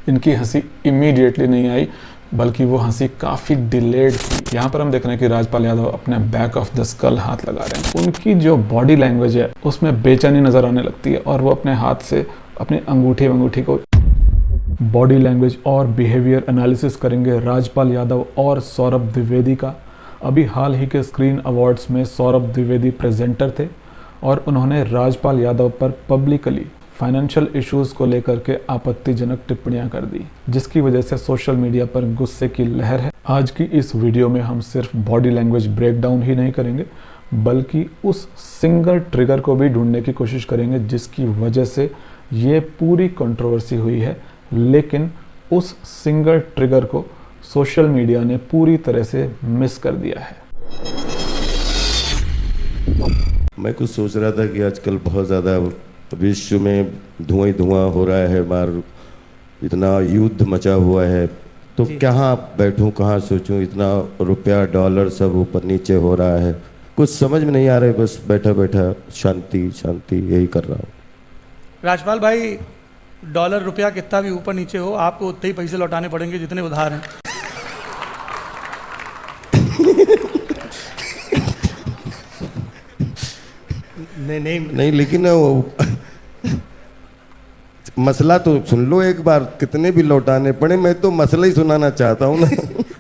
इनकी हंसी इमीडिएटली नहीं आई, बल्कि वो हंसी काफ़ी डिलेड थी। यहाँ पर हम देख रहे हैं कि राजपाल यादव अपने बैक ऑफ द स्कल हाथ लगा रहे हैं। उनकी जो बॉडी लैंग्वेज है उसमें बेचैनी नज़र आने लगती है और वो अपने हाथ से अपनी अंगूठी को बॉडी लैंग्वेज और बिहेवियर एनालिसिस करेंगे राजपाल यादव और सौरभ द्विवेदी का। अभी हाल ही के स्क्रीन अवार्ड्स में सौरभ द्विवेदी प्रेजेंटर थे और उन्होंने राजपाल यादव पर पब्लिकली फाइनेंशियल इश्यूज को लेकर के आपत्तिजनक टिप्पणियां कर दी, जिसकी वजह से सोशल मीडिया पर गुस्से की लहर है। आज की इस वीडियो में हम सिर्फ बॉडी लैंग्वेज ब्रेकडाउन ही नहीं करेंगे, बल्कि उस सिंगल ट्रिगर को भी ढूंढने की कोशिश करेंगे जिसकी वजह से ये पूरी कंट्रोवर्सी हुई है। लेकिन उस सिंगल ट्रिगर को सोशल मीडिया ने पूरी तरह से मिस कर दिया है। मैं कुछ सोच रहा था कि आजकल बहुत ज़्यादा विश्व में धुआं ही धुआं हो रहा है, बार इतना युद्ध मचा हुआ है, तो कहाँ बैठूं, कहाँ सोचूं, इतना रुपया डॉलर सब ऊपर नीचे हो रहा है, कुछ समझ में नहीं आ रहा है। बस बैठा बैठा शांति शांति यही कर रहा हूँ। राजपाल भाई, डॉलर रुपया कितना भी ऊपर नीचे हो, आपको उतने ही पैसे लौटाने पड़ेंगे जितने उधार हैं। नहीं, लेकिन वो मसला तो सुन लो एक बार, कितने भी लौटाने पड़े, मैं तो मसला ही सुनाना चाहता हूँ ना।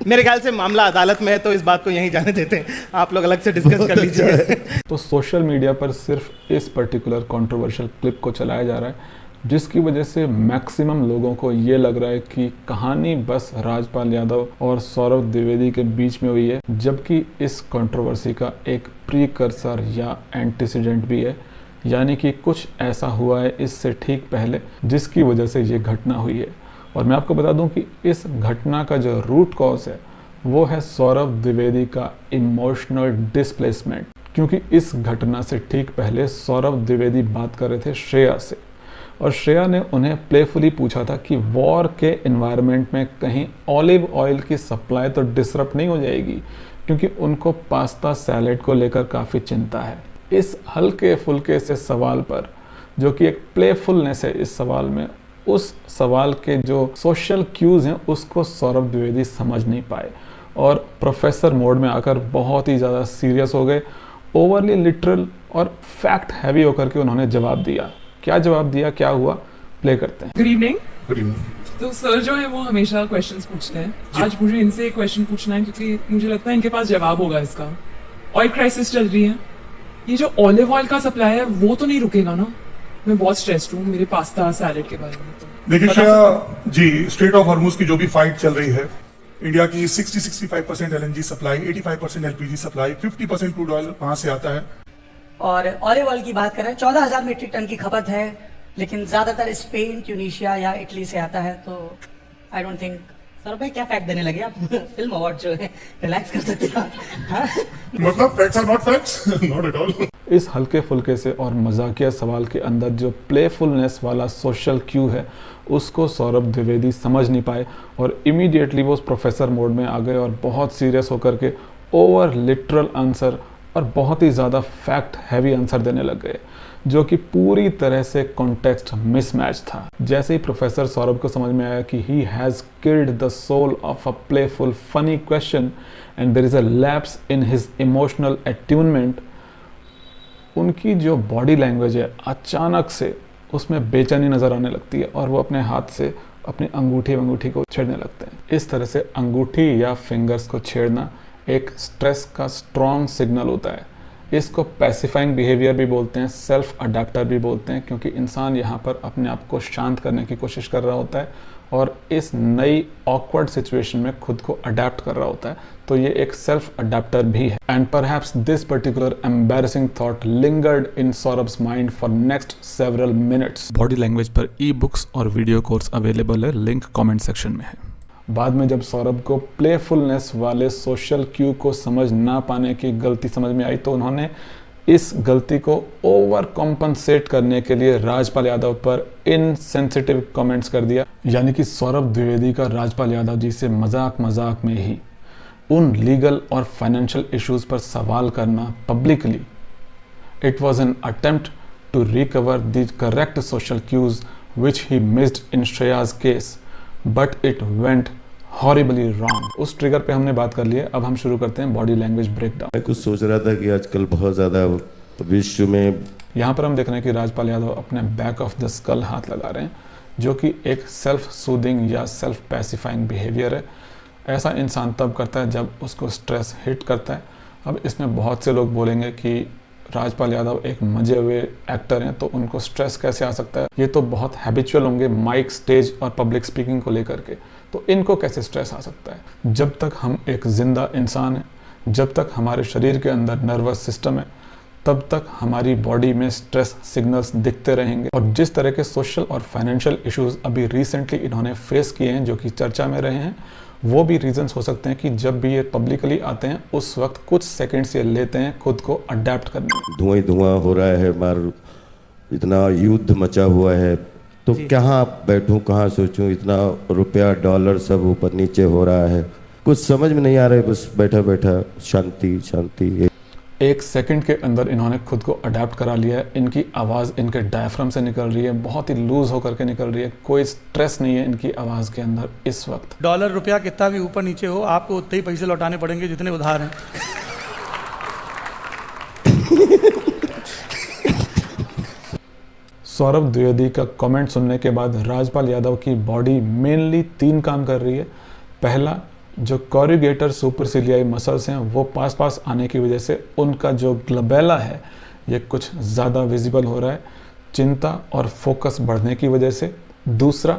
मेरे ख्याल से मामला अदालत में है, तो इस बात को यहीं जाने देते हैं, आप लोग अलग से डिस्कस कर लीजिए। तो सोशल मीडिया पर सिर्फ इस पर्टिकुलर कंट्रोवर्शियल क्लिप को चलाया जा रहा है, जिसकी वजह से मैक्सिमम लोगों को ये लग रहा है कि कहानी बस राजपाल यादव और सौरभ द्विवेदी के बीच में हुई है, जबकि इस कंट्रोवर्सी का एक प्रीकर्सर या एंटीसीडेंट भी है, यानी कि कुछ ऐसा हुआ है इससे ठीक पहले जिसकी वजह से ये घटना हुई है। और मैं आपको बता दूं कि इस घटना का जो रूट कॉज है वो है सौरभ द्विवेदी का इमोशनल डिस्प्लेसमेंट, क्योंकि इस घटना से ठीक पहले सौरभ द्विवेदी बात कर रहे थे श्रेया से, और श्रेया ने उन्हें प्लेफुली पूछा था कि वॉर के एनवायरनमेंट में कहीं ऑलिव ऑयल की सप्लाई तो डिसरप्ट नहीं हो जाएगी, क्योंकि उनको पास्ता सैलेड को लेकर काफ़ी चिंता है। इस हल्के फुल्के से सवाल पर, जो कि एक प्लेफुलनेस है इस सवाल में, उस सवाल के जो सोशल क्यूज़ हैं उसको सौरभ द्विवेदी समझ नहीं पाए और प्रोफेसर मोड में आकर बहुत ही ज़्यादा सीरियस हो गए। ओवरली लिटरल और फैक्ट हैवी होकर के उन्होंने जवाब दिया। क्या जवाब दिया, क्या हुआ, प्ले करते हैं। Good evening. तो सर जो है वो हमेशा क्वेश्चंस पूछते हैं। आज मुझे इनसे एक क्वेश्चन पूछना है, क्योंकि मुझे लगता है इनके पास जवाब होगा इसका। ऑयल क्राइसिस चल रही है, ये जो ऑलिव ऑयल का सप्लाई है वो तो नहीं रुकेगा ना? मैं बहुत स्ट्रेस्ड हूँ मेरे पास्ता सैलेड के बारे में। तो देखिए श्रेया जी, स्ट्रेट ऑफ हॉर्मुज की जो भी फाइट चल रही है, इंडिया की 60-65% LNG supply, 85% LPG supply, 50% crude oil वहां से आता है। और ऑलिव ऑयल की बात करें 14,000 मीट्रिक टन की खपत है, लेकिन ज्यादातर स्पेन, ट्यूनीशिया या इटली से आता है। तो आई डोंट थिंक। सर भाई क्या फैक्ट देने लगे आप? फिल्म अवार्ड जो है, रिलैक्स कर सकते हैं हाँ? मतलब facts are not facts, not at all. इस हल्के फुल्के से और मजाकिया सवाल के अंदर जो प्लेफुलनेस वाला सोशल क्यू है उसको सौरभ द्विवेदी समझ नहीं पाए और इमीडिएटली वो प्रोफेसर मोड में आ गए और बहुत सीरियस होकर के ओवर लिटरल आंसर और बहुत ही ज़्यादा फैक्ट हैवी आंसर देने लग गए, जो कि पूरी तरह से कॉन्टेक्स्ट मिसमैच था। जैसे ही प्रोफेसर सौरभ को समझ में आया कि he has killed the soul of a playful funny question and there is a lapse in his emotional attunement, उनकी जो बॉडी लैंग्वेज है अचानक से उसमें बेचैनी नज़र आने लगती है और वो अपने हाथ से अपनी अंगूठी को छेड़ने लगते हैं। इस तरह से अंगूठी या फिंगर्स को छेड़ना एक स्ट्रेस का स्ट्रॉन्ग सिग्नल होता है। इसको पैसिफाइंग बिहेवियर भी बोलते हैं, सेल्फ अडेप्टर भी बोलते हैं, क्योंकि इंसान यहाँ पर अपने आप को शांत करने की कोशिश कर रहा होता है और इस नई ऑकवर्ड सिचुएशन में खुद को अडेप्ट कर रहा होता है। तो ये एक सेल्फ अडेप्टर भी है। And perhaps this particular embarrassing thought lingered in Saurabh's mind for next several minutes. Body language पर ई बुक्स और वीडियो कोर्स अवेलेबल है, लिंक कमेंट सेक्शन में है। बाद में जब सौरभ को प्लेफुलनेस वाले सोशल क्यू को समझ ना पाने की गलती समझ में आई, तो उन्होंने इस गलती को ओवर कॉम्पनसेट करने के लिए राजपाल यादव पर इनसेंसिटिव कमेंट्स कर दिया। यानी कि सौरभ द्विवेदी का राजपाल यादव जी से मजाक में ही उन लीगल और फाइनेंशियल इश्यूज पर सवाल करना publicly, it was an attempt to recover the correct social cues which he missed in Shreya's case, but it went horribly wrong. उस ट्रिगर पे हमने बात कर ली है, अब हम शुरू करते हैं बॉडी लैंग्वेज ब्रेकडाउन। मैं कुछ सोच रहा था कि आजकल बहुत ज़्यादा विश्व में यहाँ पर हम देख रहे हैं कि राजपाल यादव अपने बैक ऑफ द स्कल हाथ लगा रहे हैं, जो कि एक सेल्फ सूदिंग या सेल्फ पैसिफाइंग बिहेवियर है। ऐसा इंसान तब करता है जब उसको स्ट्रेस हिट करता है। अब इसमें बहुत से लोग बोलेंगे कि राजपाल यादव एक मजे हुए एक्टर हैं, तो उनको स्ट्रेस कैसे आ सकता है? ये तो बहुत हैबिचुअल होंगे माइक, स्टेज और पब्लिक स्पीकिंग को लेकर के, तो इनको कैसे स्ट्रेस आ सकता है? जब तक हम एक जिंदा इंसान हैं, जब तक हमारे शरीर के अंदर नर्वस सिस्टम है, तब तक हमारी बॉडी में स्ट्रेस सिग्नल्स दिखते रहेंगे। और जिस तरह के सोशल और फाइनेंशियल इश्यूज अभी रिसेंटली इन्होंने फेस किए हैं, जो कि चर्चा में रहे हैं, वो भी रीजंस हो सकते हैं कि जब भी ये पब्लिकली आते हैं उस वक्त कुछ सेकंड्स ये लेते हैं खुद को अडेप्ट करने में। धुआं ही धुआं हो रहा है, मार इतना युद्ध मचा हुआ है, तो कहाँ बैठूं, कहाँ सोचूं, इतना रुपया डॉलर सब ऊपर नीचे हो रहा है, कुछ समझ में नहीं आ रहा है। बस बैठा बैठा शांति शांति। एक सेकंड के अंदर इन्होंने खुद को अडेप्ट करा लिया है। इनकी आवाज़ इनके डायफ्राम से निकल रही है, बहुत ही लूज होकर के निकल रही है, कोई स्ट्रेस नहीं है इनकी आवाज़ के अंदर इस वक्त। डॉलर रुपया कितना भी ऊपर नीचे हो, आपको उतने ही पैसे लौटाने पड़ेंगे जितने उधार हैं। सौरभ द्विवेदी का कमेंट सुनने के बाद राजपाल यादव की बॉडी मेनली 3 काम कर रही है। पहला, जो कॉरिगेटर सुपरसिलियाई मसल्स हैं वो पास आने की वजह से उनका जो ग्लोबेला है ये कुछ ज़्यादा विजिबल हो रहा है, चिंता और फोकस बढ़ने की वजह से। दूसरा,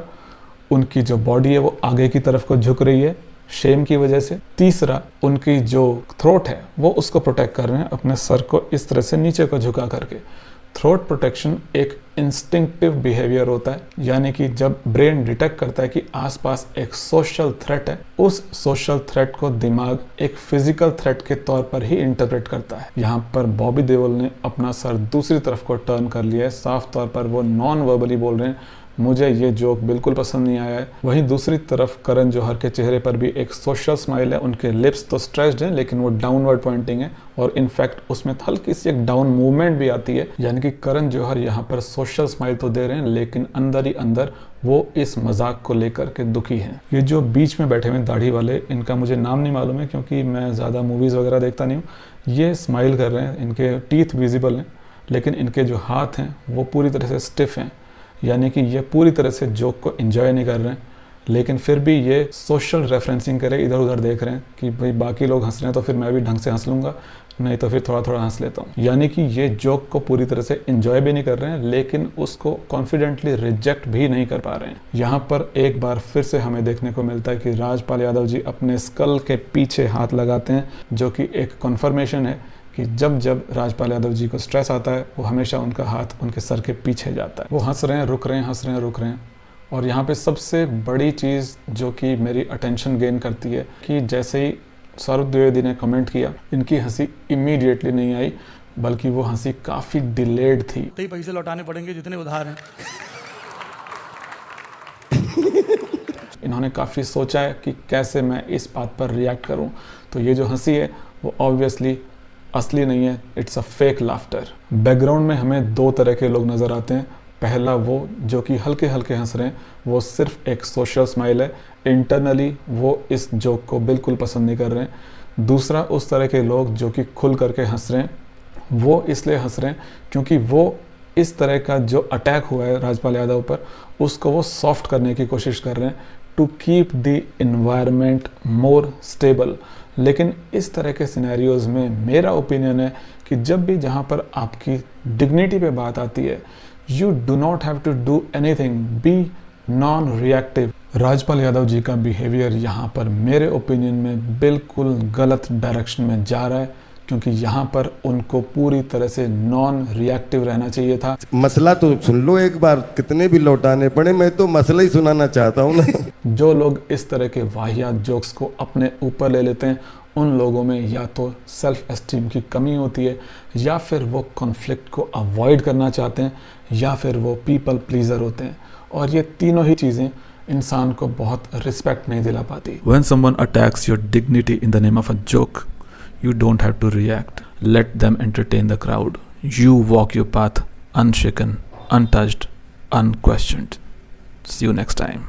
उनकी जो बॉडी है वो आगे की तरफ को झुक रही है शेम की वजह से। तीसरा, उनकी जो थ्रोट है वो उसको प्रोटेक्ट कर रहे हैं अपने सर को इस तरह से नीचे को झुका करके। थ्रोट प्रोटेक्शन एक इंस्टिंक्टिव बिहेवियर होता है, यानी कि जब ब्रेन डिटेक्ट करता है कि आसपास एक सोशल थ्रेट है, उस सोशल थ्रेट को दिमाग एक फिजिकल थ्रेट के तौर पर ही इंटरप्रेट करता है। यहाँ पर बॉबी देओल ने अपना सर दूसरी तरफ को टर्न कर लिया है, साफ तौर पर वो नॉन वर्बली बोल रहे हैं, मुझे ये जोक बिल्कुल पसंद नहीं आया है। वहीं दूसरी तरफ करण जौहर के चेहरे पर भी एक सोशल स्माइल है, उनके लिप्स तो स्ट्रेच्ड हैं लेकिन वो डाउनवर्ड पॉइंटिंग है, और इनफैक्ट उसमें हल्की सी एक डाउन मूवमेंट भी आती है, यानी कि करण जौहर यहाँ पर सोशल स्माइल तो दे रहे हैं लेकिन अंदर ही अंदर वो इस मजाक को लेकर के दुखी हैं। ये जो बीच में बैठे हुए दाढ़ी वाले, इनका मुझे नाम नहीं मालूम है क्योंकि मैं ज़्यादा मूवीज़ वगैरह देखता नहीं हूँ। ये स्माइल कर रहे हैं, इनके टीथ विजिबल हैं लेकिन इनके जो हाथ हैं वो पूरी तरह से स्टिफ हैं, यानी कि ये पूरी तरह से जोक को एंजॉय नहीं कर रहे हैं, लेकिन फिर भी ये सोशल रेफरेंसिंग करे, इधर उधर देख रहे हैं कि भाई बाकी लोग हंस रहे हैं तो फिर मैं भी ढंग से हंस लूँगा, नहीं तो फिर थोड़ा थोड़ा हंस लेता हूँ। यानी कि ये जोक को पूरी तरह से एंजॉय भी नहीं कर रहे हैं लेकिन उसको कॉन्फिडेंटली रिजेक्ट भी नहीं कर पा रहे हैं। यहाँ पर एक बार फिर से हमें देखने को मिलता है कि राजपाल यादव जी अपने स्कल के पीछे हाथ लगाते हैं, जो कि एक कन्फर्मेशन है कि जब जब राजपाल यादव जी को स्ट्रेस आता है वो हमेशा उनका हाथ उनके सर के पीछे जाता है। वो हंस रहे हैं, रुक रहे हैं, हंस रहे हैं, रुक रहे हैं। और यहाँ पे सबसे बड़ी चीज़ जो कि मेरी अटेंशन गेन करती है कि जैसे ही सौरभ द्विवेदी ने कमेंट किया, इनकी हंसी इमीडिएटली नहीं आई, बल्कि वो हंसी काफ़ी डिलेड थी। उतने ही पैसे लौटाने पड़ेंगे जितने उधार हैं। इन्होंने काफ़ी सोचा है कि कैसे मैं इस बात पर रिएक्ट करूं, तो ये जो हंसी है वो ऑब्वियसली असली नहीं है, it's a fake laughter. Background में हमें 2 तरह के लोग नज़र आते हैं। पहला वो जो कि हल्के हल्के हंस रहे हैं, वो सिर्फ एक सोशल स्माइल है, इंटरनली वो इस जोक को बिल्कुल पसंद नहीं कर रहे हैं। दूसरा उस तरह के लोग जो कि खुल करके हंस रहे हैं, वो इसलिए हंस रहे हैं क्योंकि वो इस तरह का जो अटैक हुआ है राजपाल यादव पर, उसको वो सॉफ्ट करने की कोशिश कर रहे हैं to keep the environment more stable. लेकिन इस तरह के सिनेरियोज़ में मेरा ओपिनियन है कि जब भी जहाँ पर आपकी डिग्निटी पे बात आती है, you do not have to do anything, be non reactive. Rajpal Yadav ji का बिहेवियर यहाँ पर मेरे ओपिनियन में बिल्कुल गलत डायरेक्शन में जा रहा है, क्योंकि यहाँ पर उनको पूरी तरह से नॉन रिएक्टिव रहना चाहिए था। मसला तो सुन लो एक बार, कितने भी लौटाने पड़े, मैं तो मसला ही सुनाना चाहता हूँ ना। जो लोग इस तरह के वाहियात जोक्स को अपने ऊपर ले लेते हैं, उन लोगों में या तो सेल्फ एस्टीम की कमी होती है, या फिर वो कॉन्फ्लिक्ट को अवॉइड करना चाहते हैं, या फिर वो पीपल प्लीजर होते हैं। और ये तीनों ही चीज़ें इंसान को बहुत रिस्पेक्ट नहीं दिला पाती। When someone attacks your dignity in the name of a joke, you don't have to react. Let them entertain the crowd. You walk your path unshaken, untouched, unquestioned. See you next time.